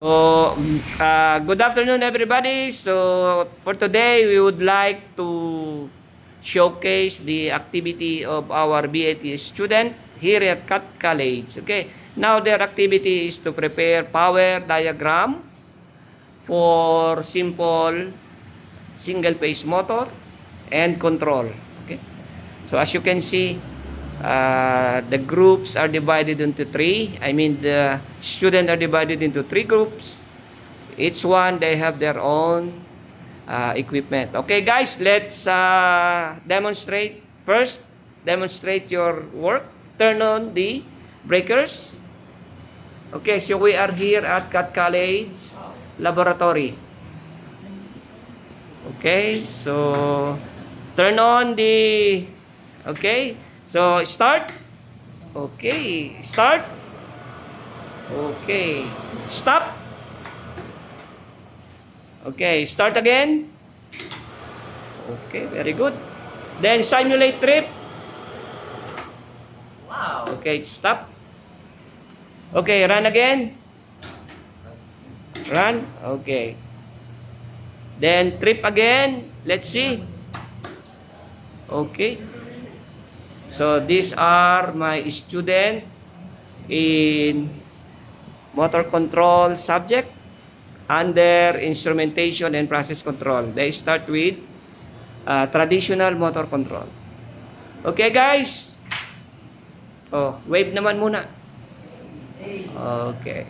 So, good afternoon, everybody. So, for today, we would like to showcase the activity of our BAT student here at Cat College. Okay, now their activity is to prepare power diagram for simple single-phase motor and control. Okay, so as you can see, the groups are divided into three. I mean, the students are divided into three groups. Each one, they have their own equipment. Okay, guys, let's demonstrate. First, demonstrate your work. Turn on the breakers. Okay, so we are here at Cat College Laboratory. Okay, so turn on the... Okay, so start. Okay, start. Okay, stop. Okay, start again. Okay, very good. Then simulate trip. Wow. Okay, stop. Okay, run again. Run. Okay. Then trip again. Let's see. Okay. So these are my student in motor control subject under instrumentation and process control. They start with traditional motor control. Okay, guys? Oh, wave naman muna. Okay.